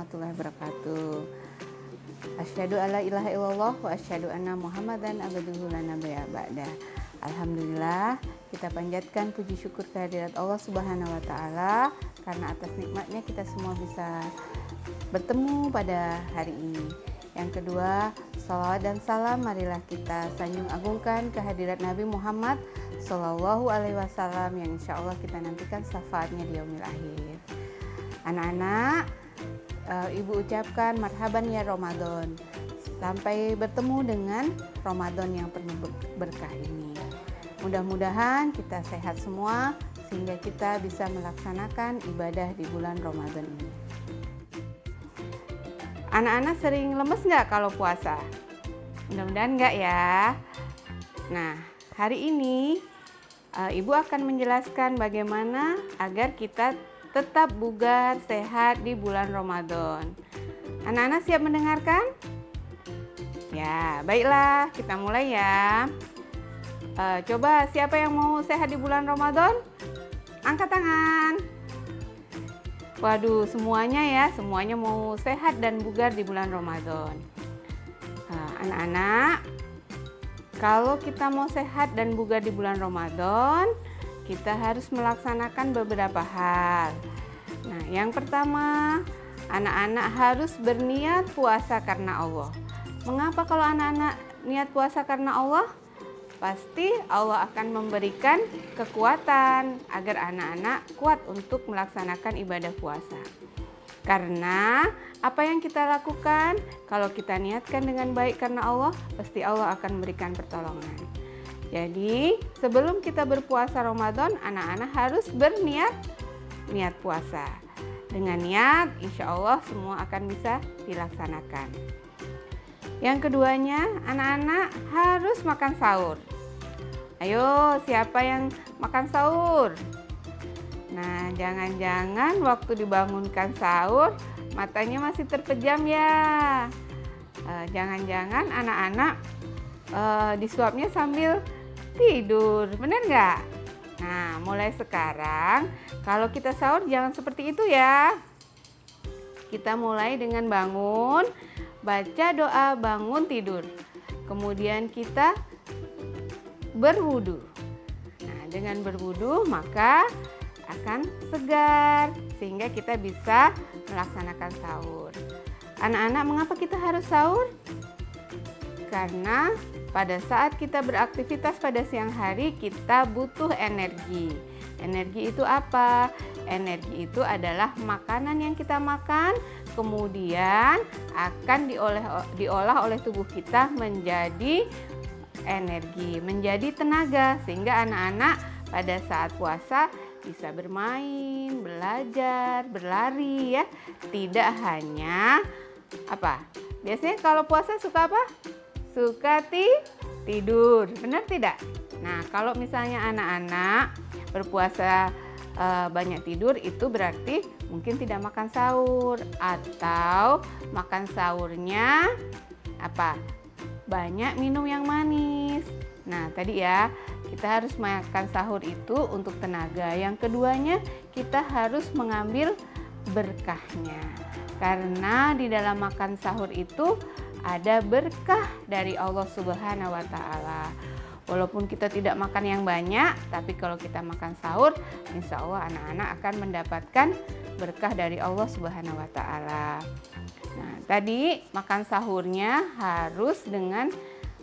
warahmatullahi wabarakatuh. Asyhadu alla ilaha illallah wa asyhadu anna Muhammadan abduhu wa nabiyya ba'da. Alhamdulillah, kita panjatkan puji syukur kehadirat Allah Subhanahu wa taala karena atas nikmatnya kita semua bisa bertemu pada hari ini. Yang kedua, salawat dan salam marilah kita sanjung agungkan kehadirat Nabi Muhammad Sallallahu Alaihi Wasallam yang insya Allah kita nantikan syafaatnya di yaumil akhir. Anak-anak, Ibu ucapkan marhaban ya Ramadan. Sampai bertemu dengan Ramadan yang penuh berkah ini. Mudah-mudahan kita sehat semua sehingga kita bisa melaksanakan ibadah di bulan Ramadan ini. Anak-anak sering lemes nggak kalau puasa? Mudah-mudahan nggak ya. Nah, hari ini Ibu akan menjelaskan bagaimana agar kita tetap bugar, sehat di bulan Ramadan. Anak-anak siap mendengarkan? Ya, baiklah, kita mulai ya. Coba siapa yang mau sehat di bulan Ramadan? Angkat tangan. Waduh, semuanya ya, semuanya mau sehat dan bugar di bulan Ramadan. Anak-anak, kalau kita mau sehat dan bugar di bulan Ramadan, kita harus melaksanakan beberapa hal. Nah, yang pertama, anak-anak harus berniat puasa karena Allah. Mengapa kalau anak-anak niat puasa karena Allah? Pasti Allah akan memberikan kekuatan agar anak-anak kuat untuk melaksanakan ibadah puasa. Karena apa yang kita lakukan, kalau kita niatkan dengan baik karena Allah, pasti Allah akan memberikan pertolongan. Jadi sebelum kita berpuasa Ramadan, anak-anak harus berniat puasa. Dengan niat, insya Allah semua akan bisa dilaksanakan. Yang keduanya, anak-anak harus makan sahur. Ayo, siapa yang makan sahur? Nah, jangan-jangan waktu dibangunkan sahur, matanya masih terpejam ya. Jangan-jangan anak-anak disuapnya sambil tidur, bener nggak? Nah, mulai sekarang, kalau kita sahur jangan seperti itu ya. Kita mulai dengan bangun, baca doa bangun tidur. Kemudian kita berwudu. Nah, dengan berwudu maka akan segar sehingga kita bisa melaksanakan sahur. Anak-anak, mengapa kita harus sahur? Karena pada saat kita beraktivitas pada siang hari kita butuh energi. Energi itu apa? Energi itu adalah makanan yang kita makan, kemudian akan diolah oleh tubuh kita menjadi energi, menjadi tenaga, sehingga anak-anak pada saat puasa bisa bermain, belajar, berlari ya. Tidak hanya apa? Biasanya kalau puasa suka apa? Suka tidur, benar tidak? Nah, kalau misalnya anak-anak berpuasa banyak tidur, itu berarti mungkin tidak makan sahur atau makan sahurnya apa? Banyak minum yang manis. Nah, tadi ya, kita harus makan sahur itu untuk tenaga. Yang keduanya, kita harus mengambil berkahnya. Karena di dalam makan sahur itu ada berkah dari Allah Subhanahu wa taala. Walaupun kita tidak makan yang banyak, tapi kalau kita makan sahur, insya Allah anak-anak akan mendapatkan berkah dari Allah Subhanahu wa taala. Nah, tadi makan sahurnya harus dengan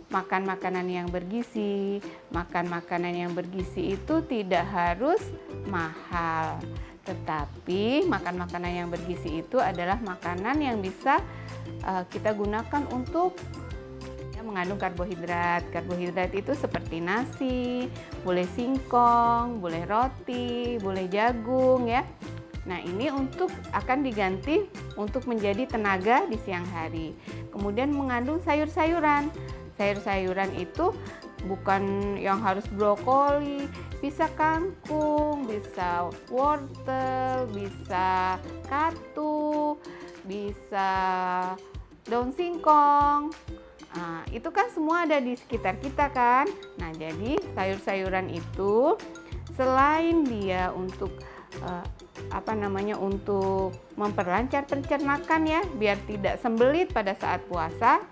makan makanan yang bergizi. Makan makanan yang bergizi itu tidak harus mahal, tetapi makan makanan yang bergizi itu adalah makanan yang bisa kita gunakan untuk mengandung karbohidrat. Karbohidrat itu seperti nasi, boleh singkong, boleh roti, boleh jagung ya. Nah, ini akan diganti untuk menjadi tenaga di siang hari. Kemudian mengandung sayur-sayuran. Sayur-sayuran itu bukan yang harus brokoli, bisa kangkung, bisa wortel, bisa katu, bisa daun singkong. Nah, itu kan semua ada di sekitar kita kan. Nah, jadi sayur-sayuran itu selain dia untuk untuk memperlancar pencernaan ya, biar tidak sembelit pada saat puasa,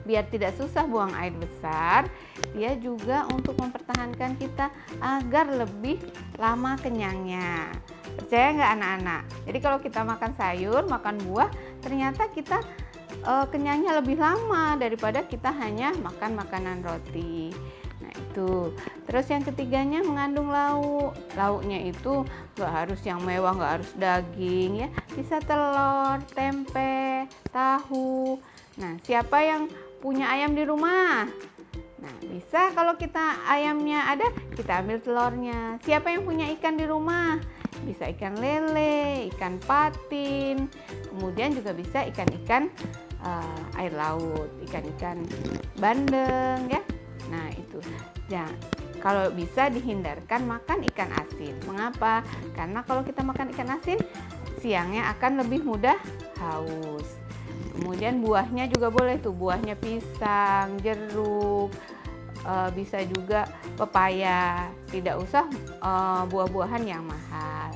biar tidak susah buang air besar. Dia juga untuk mempertahankan kita agar lebih lama kenyangnya. Percaya nggak anak-anak? Jadi kalau kita makan sayur, makan buah, ternyata kita kenyangnya lebih lama daripada kita hanya makan makanan roti. Nah itu. Terus yang ketiganya mengandung lauk. Lauknya itu nggak harus yang mewah, nggak harus daging ya. Bisa telur, tempe, tahu. Nah siapa yang punya ayam di rumah? Nah bisa, kalau kita ayamnya ada, kita ambil telurnya. Siapa yang punya ikan di rumah? Bisa ikan lele, ikan patin, kemudian juga bisa ikan-ikan air laut, ikan-ikan bandeng ya. Nah itu ya, kalau bisa dihindarkan makan ikan asin. Mengapa? Karena kalau kita makan ikan asin, siangnya akan lebih mudah haus. Kemudian buahnya juga boleh tuh, buahnya pisang, jeruk, bisa juga pepaya. Tidak usah buah-buahan yang mahal.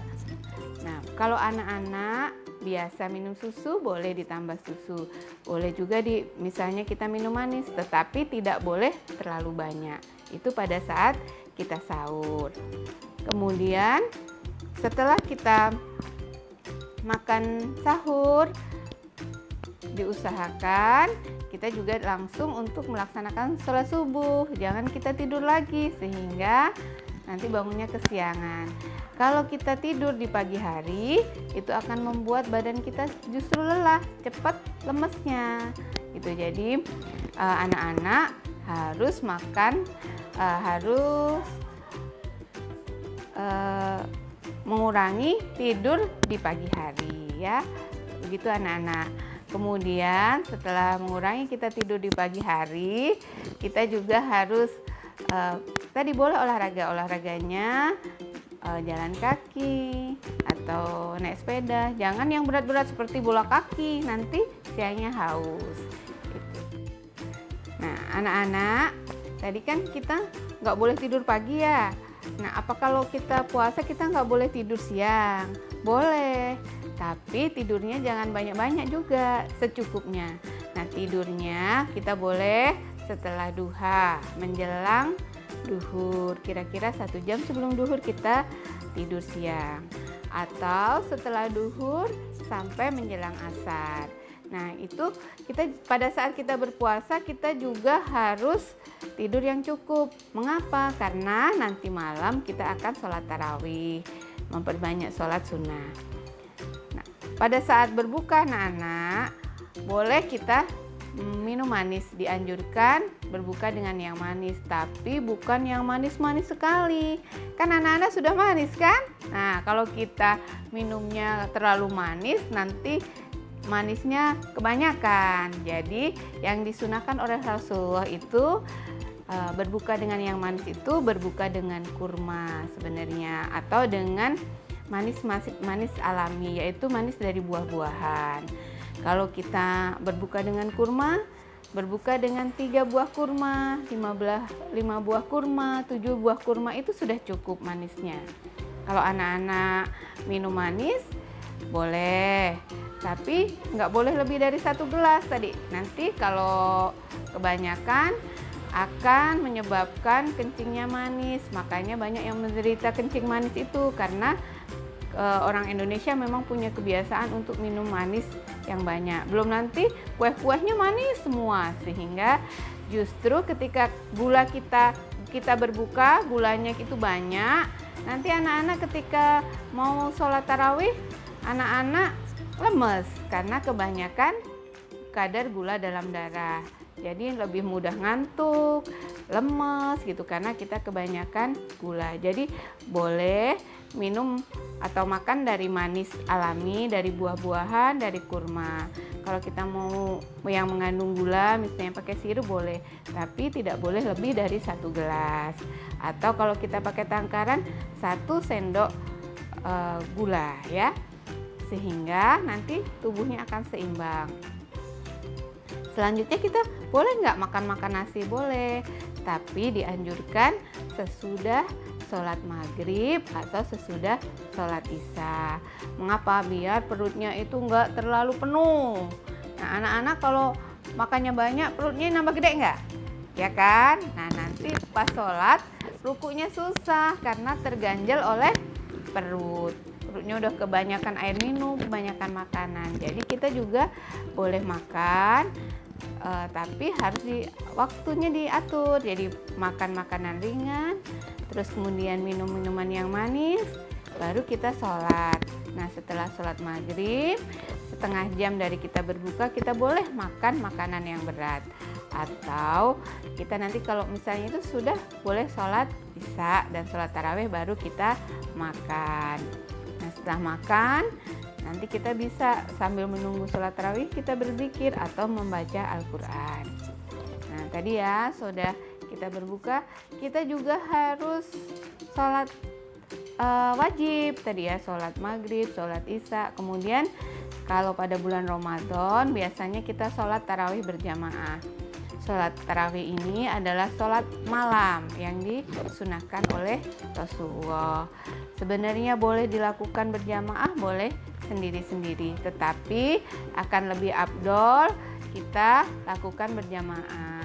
Nah kalau anak-anak biasa minum susu, boleh ditambah susu. Boleh juga misalnya kita minum manis, tetapi tidak boleh terlalu banyak. Itu pada saat kita sahur. Kemudian setelah kita makan sahur, diusahakan kita juga langsung untuk melaksanakan sholat subuh. Jangan kita tidur lagi sehingga nanti bangunnya kesiangan. Kalau kita tidur di pagi hari, itu akan membuat badan kita justru lelah, cepat lemesnya. Gitu. Jadi anak-anak harus makan, harus mengurangi tidur di pagi hari ya. Begitu anak-anak. Kemudian setelah mengurangi kita tidur di pagi hari, kita juga harus tadi boleh olahraganya jalan kaki atau naik sepeda. Jangan yang berat-berat seperti bola kaki, nanti siangnya haus. Nah anak-anak, tadi kan kita nggak boleh tidur pagi ya. Nah apa kalau kita puasa kita nggak boleh tidur siang? Boleh, tapi tidurnya jangan banyak-banyak juga, secukupnya. Nah tidurnya kita boleh setelah duha, menjelang duhur, kira-kira 1 jam sebelum duhur kita tidur siang, atau setelah duhur sampai menjelang asar. Nah itu kita pada saat kita berpuasa kita juga harus tidur yang cukup. Mengapa? Karena nanti malam kita akan sholat tarawih, memperbanyak sholat sunnah. Nah, pada saat berbuka anak-anak boleh kita minum manis, dianjurkan berbuka dengan yang manis, tapi bukan yang manis-manis sekali. Kan anak-anak sudah manis kan? Nah, kalau kita minumnya terlalu manis, nanti manisnya kebanyakan. Jadi, yang disunahkan oleh Rasulullah itu berbuka dengan yang manis itu berbuka dengan kurma sebenarnya, atau dengan manis alami, yaitu manis dari buah-buahan. Kalau kita berbuka dengan kurma, berbuka dengan 3 buah kurma, 5 buah kurma, 7 buah kurma, itu sudah cukup manisnya. Kalau anak-anak minum manis, boleh, tapi nggak boleh lebih dari 1 gelas tadi. Nanti kalau kebanyakan akan menyebabkan kencingnya manis. Makanya banyak yang menderita kencing manis itu karena orang Indonesia memang punya kebiasaan untuk minum manis yang banyak. Belum nanti kue-kuehnya manis semua, sehingga justru ketika gula kita berbuka, gulanya itu banyak. Nanti anak-anak ketika mau sholat tarawih, anak-anak lemes karena kebanyakan kadar gula dalam darah. Jadi lebih mudah ngantuk, lemes gitu karena kita kebanyakan gula. Jadi boleh minum atau makan dari manis alami, dari buah-buahan, dari kurma. Kalau kita mau yang mengandung gula, misalnya pakai sirup boleh, tapi tidak boleh lebih dari 1 gelas. Atau kalau kita pakai tangkaran 1 sendok gula ya, sehingga nanti tubuhnya akan seimbang. Selanjutnya kita boleh nggak makan nasi? Boleh, tapi dianjurkan sesudah sholat maghrib atau sesudah sholat isya. Mengapa? Biar perutnya itu nggak terlalu penuh. Nah, anak-anak kalau makannya banyak, perutnya nambah gede nggak? Ya kan? Nah, nanti pas sholat rukunya susah karena terganjal oleh perut. Perutnya udah kebanyakan air minum, kebanyakan makanan. Jadi kita juga boleh makan, tapi harus waktunya diatur. Jadi makan makanan ringan, terus kemudian minum minuman yang manis, baru kita sholat. Nah, setelah sholat maghrib, setengah jam dari kita berbuka, kita boleh makan makanan yang berat. Atau kita nanti kalau misalnya itu sudah boleh sholat isya dan sholat tarawih, baru kita makan. Nah, setelah makan, nanti kita bisa sambil menunggu sholat tarawih kita berzikir atau membaca Al-Quran. Nah, tadi ya sudah kita berbuka, kita juga harus sholat wajib tadi ya, sholat maghrib, sholat isya. Kemudian kalau pada bulan Ramadan biasanya kita sholat tarawih berjamaah. Sholat tarawih ini adalah sholat malam yang disunahkan oleh Rasulullah. Sebenarnya boleh dilakukan berjamaah, boleh sendiri-sendiri, tetapi akan lebih afdol kita lakukan berjamaah.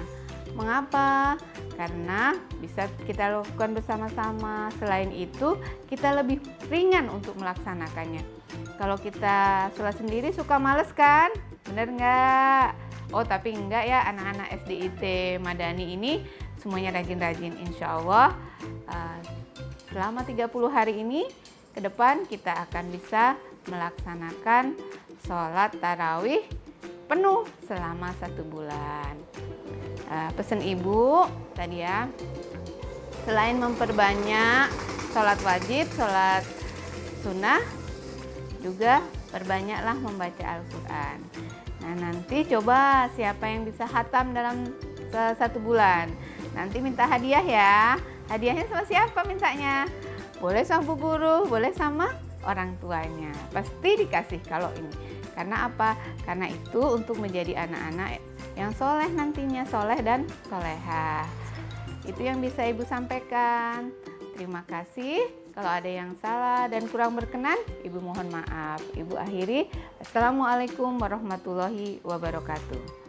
Mengapa? Karena bisa kita lakukan bersama-sama. Selain itu, kita lebih ringan untuk melaksanakannya. Kalau kita sholat sendiri suka males kan? Bener nggak? Oh, tapi enggak ya, anak-anak SDIT Madani ini semuanya rajin-rajin. Insya Allah selama 30 hari ini ke depan kita akan bisa melaksanakan sholat tarawih penuh selama 1 bulan. Pesan ibu tadi ya, selain memperbanyak sholat wajib, sholat sunnah, juga perbanyaklah membaca Al-Quran. Nah, nanti coba siapa yang bisa khatam dalam 1 bulan, nanti minta hadiah ya. Hadiahnya sama siapa mintanya? Boleh sama bu guru, boleh sama orang tuanya. Pasti dikasih kalau ini. Karena apa? Karena itu untuk menjadi anak-anak yang soleh nantinya, soleh dan solehah. Itu yang bisa ibu sampaikan. Terima kasih. Kalau ada yang salah dan kurang berkenan, ibu mohon maaf. Ibu akhiri. Assalamualaikum warahmatullahi wabarakatuh.